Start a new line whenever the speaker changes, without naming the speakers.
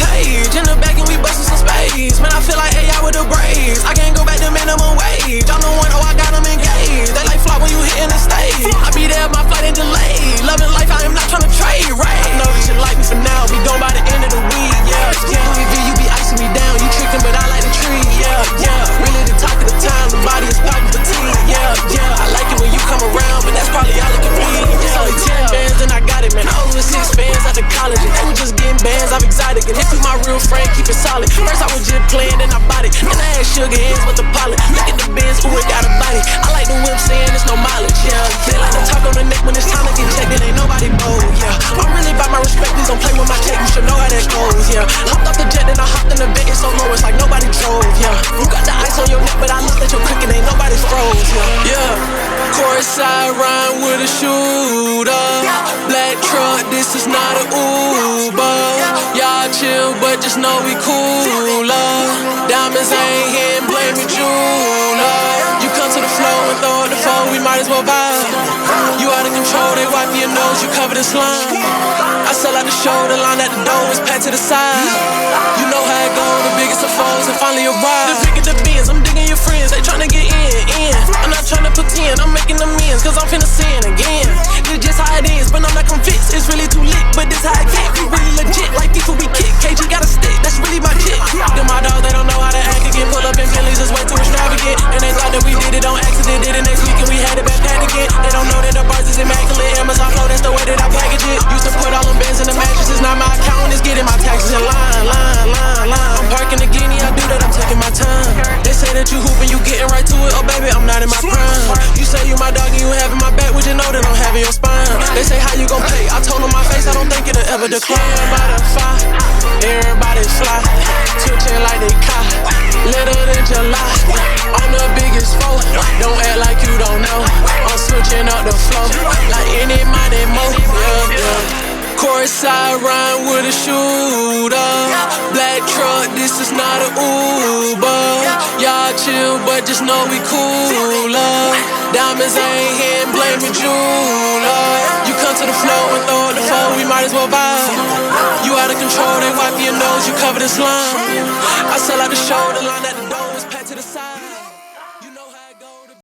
page. In the back and we bustin' some space. Man, I feel like AI with the braids. I can't go back to minimum wage. I'm the one, oh, I got them engaged. They like fly when you hitting the stage. I be there, my flight ain't delayed. Loving life, I am not tryna trade, right? I know that you like me for now. Be gone by the end of the week, yeah, yeah. Louis V, you be icing me down. You trickin', but I like the tree, yeah, yeah. Really the talk of the time. The body is poppin' fatigue, yeah, yeah. I like it when you come around, but that's probably all it can be. It's only 10 bands and I got it, man. Over 6 bands out of college. And they were just getting bands off exotic. And if you my real friend, keep it solid. First I was just playing, then I bought it. Then I had sugar hands with the pilot. Look at the Benz, ooh, it got a body. I like the whip saying it's no mileage, yeah. They like to talk on the neck when it's time to get checked. It ain't nobody bold, yeah. I'm really about my respect, please don't play with my check. You should know how that goes, yeah. Hopped off the jet, then I hopped in the bed. It's so low, it's like nobody drove, yeah. You got the ice on your neck, but I looked at your cricket, ain't nobody froze, yeah. Yeah. Course I rhyme with a shooter. Black truck, this is not a Uber. Y'all chill, but just know we cooler. Diamonds ain't here and blame me jeweler. You come to the floor and throw it the phone, we might as well vibe. You out of control, they wipe your nose, you covered in slime. I sell out the show, the line at the door is pat to the side. You know how it go, the biggest of foes and finally arrive. The bigger the bins, I'm digging your friends, they tryna get in. I'm not tryna pretend, I'm making amends, cause I'm finna sin again. It's just how it is, but I'm not convinced, it's really too lit, but this how it get. We really legit, like FIFA we kick, KG got a stick, that's really my chick. Them my dogs, they don't know how to act again, pull up in Bentleys, it's way too extravagant. And they thought that we did it on accident, did it next week and we had it back packed again. They don't know that the bars is immaculate, Amazon flow, that's the way that I package it. Used to put all them bands in the mattresses, now my account is getting my taxes in line. I'm parking the Guinea, I do that, I'm taking my time. They say that you hooping, you getting right to it, oh baby, I'm not in my prime. You say you my dog and you having my back, would you know that I'm having your spine? They say how you gon' pay, I told them my face, I don't think it'll ever decline. Everybody fly, everybody fly, switching like they caught, litter than July. On the biggest foe, don't act like you don't know. I'm switching up the flow, like any money mo, yeah, yeah. Course I rhyme with a shooter. Black truck, this is not a Uber. Y'all chill, but just know we cooler. Diamonds ain't here and blame me jeweler. You come to the floor and throw it the phone, we might as well vibe. You out of control, they wipe your nose, you covered in slime. I sell out the show, the line